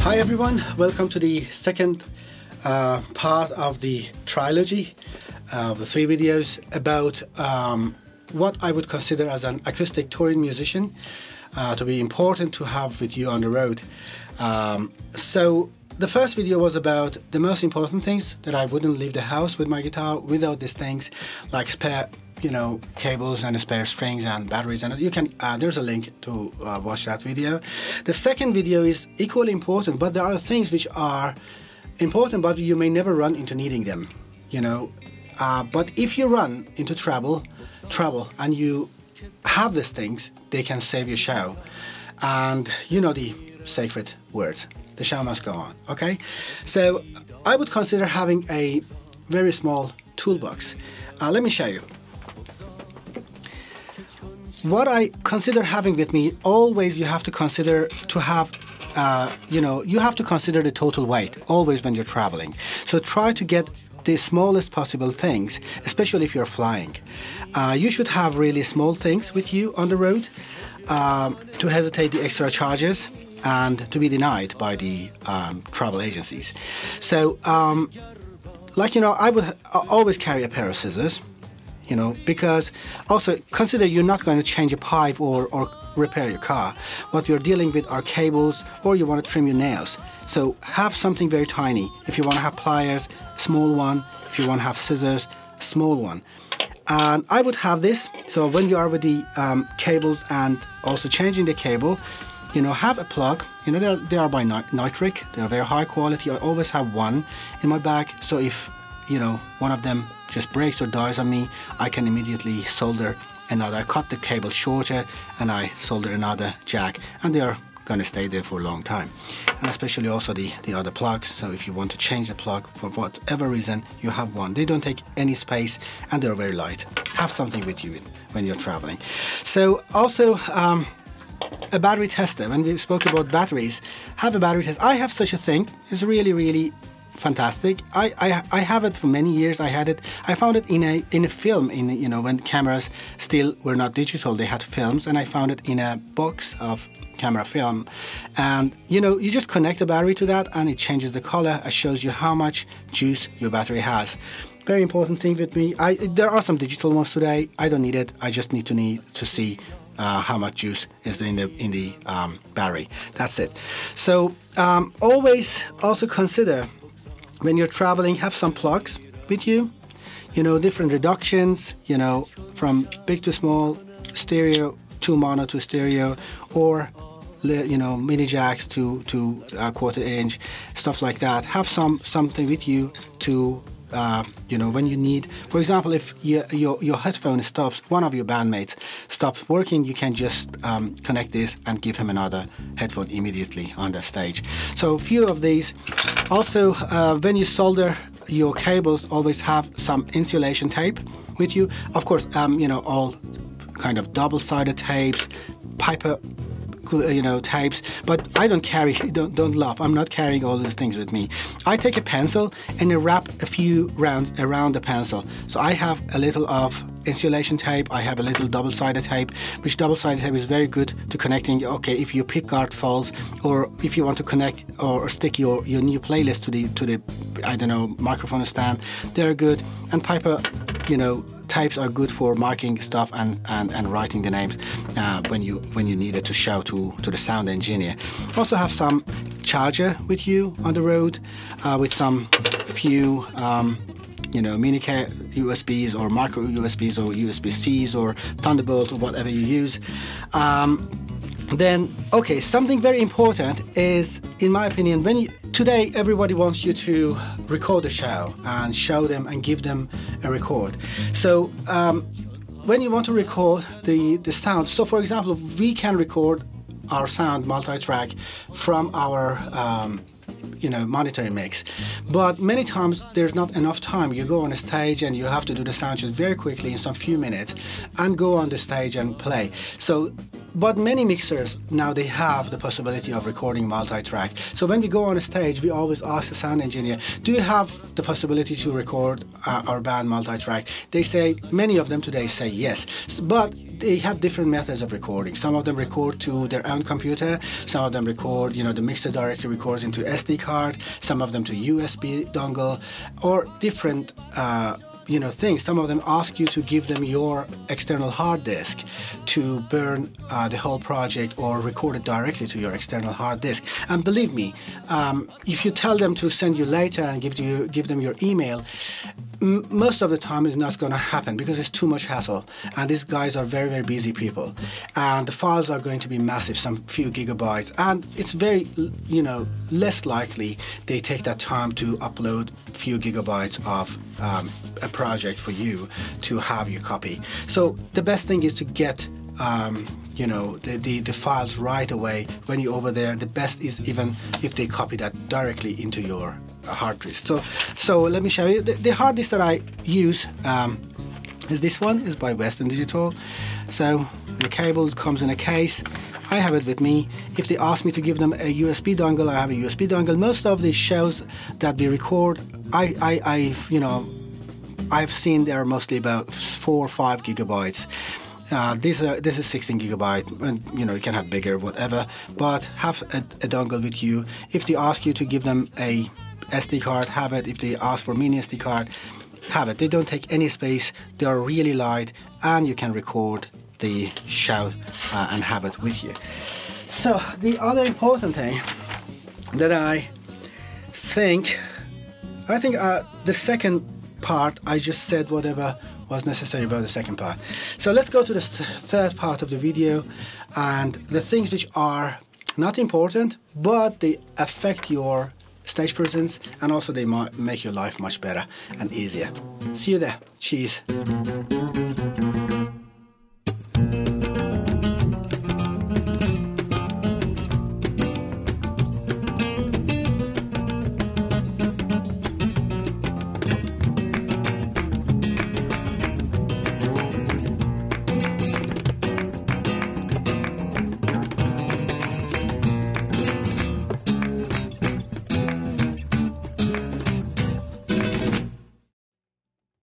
Hi everyone, welcome to the second part of the trilogy of the 3 videos about what I would consider as an acoustic touring musician to be important to have with you on the road. So the first video was about the most important things, that I wouldn't leave the house with my guitar without these things like spare cables and spare strings and batteries, and you can there's a link to watch that video. The second video is equally important, but there are things which are important but you may never run into needing them, but if you run into trouble and you have these things, they can save your show. And the sacred words, the show must go on. Okay, so I would consider having a very small toolbox. Let me show you what I consider having with me. Always you have to consider to have you have to consider the total weight always when you're traveling. So try to get the smallest possible things, especially if you're flying. You should have really small things with you on the road to hesitate the extra charges and to be denied by the travel agencies. So I would always carry a pair of scissors, because also consider you're not going to change a pipe or repair your car. What you're dealing with are cables, or you want to trim your nails. So have something very tiny. If you want to have pliers, small one. If you want to have scissors, small one. And I would have this, so when you are with the cables and also changing the cable, have a plug. They are by nitric, they are very high quality. I always have one in my bag, so if one of them just breaks or dies on me, I can immediately solder another. I cut the cable shorter and I solder another jack, and they are going to stay there for a long time. And especially also the other plugs, so if you want to change the plug for whatever reason, you have one. They don't take any space and they're very light. Have something with you when you're traveling. So also a battery tester. When we spoke about batteries, have a battery test. I have such a thing. It's really fantastic. I have it for many years. I had it. I found it in a film. When cameras still were not digital, they had films, and I found it in a box of camera film. And you just connect the battery to that, and it changes the color. It shows you how much juice your battery has. Very important thing with me. There are some digital ones today. I don't need it. I just need to see how much juice is in the battery. That's it. So always also consider, when you're traveling, have some plugs with you, different reductions, from big to small, stereo to mono to stereo, or mini jacks to quarter inch, stuff like that. Have something with you to when you need, for example, if your headphone stops, one of your bandmates stops working, you can just connect this and give him another headphone immediately on the stage. So a few of these. Also, when you solder your cables, always have some insulation tape with you. Of course, all kind of double-sided tapes, Piper tapes, but I don't carry, don't laugh, I'm not carrying all these things with me. I take a pencil and I wrap a few rounds around the pencil. So I have a little of insulation tape, I have a little double-sided tape, which double-sided tape is very good to connecting, if your pick guard falls, or if you want to connect or stick your new playlist to the I don't know, microphone stand, they're good. And Piper, types are good for marking stuff and writing the names when you need it to show to the sound engineer. Also have some charger with you on the road with some few mini USBs or micro USBs or USB-Cs or Thunderbolt or whatever you use. Then something very important is, in my opinion, today everybody wants you to record the show and show them and give them a record. So when you want to record the sound, so for example, we can record our sound multi-track from our monitoring mix, but many times there's not enough time. You go on a stage and you have to do the sound check very quickly in some few minutes and go on the stage and play. So But many mixers now, they have the possibility of recording multi-track. So when we go on a stage, we always ask the sound engineer, do you have the possibility to record our band multi-track? They say, many of them today say yes, but they have different methods of recording. Some of them record to their own computer, some of them record, the mixer directly records into SD card, some of them to USB dongle, or different things. Some of them ask you to give them your external hard disk to burn the whole project or record it directly to your external hard disk. And believe me, if you tell them to send you later and give them your email, most of the time it's not going to happen because it's too much hassle, and these guys are very, very busy people, and the files are going to be massive, some few gigabytes, and it's very less likely they take that time to upload a few gigabytes of a project for you to have your copy. So the best thing is to get the files right away when you're over there. The best is even if they copy that directly into your hard disk. So let me show you. The hard disk that I use is this one. Is by Western Digital. So the cable comes in a case. I have it with me. If they ask me to give them a USB dongle, I have a USB dongle. Most of the shows that we record, I've seen they're mostly about 4 or 5 gigabytes. This is 16 gigabyte, and you can have bigger, whatever, but have a dongle with you. If they ask you to give them a SD card, have it. If they ask for mini SD card, have it. They don't take any space, they are really light, and you can record the show and have it with you. So the other important thing that I think the second part, I just said whatever was necessary about the second part. So let's go to the third part of the video, and the things which are not important, but they affect your stage presence, and also they might make your life much better and easier. See you there. Cheers.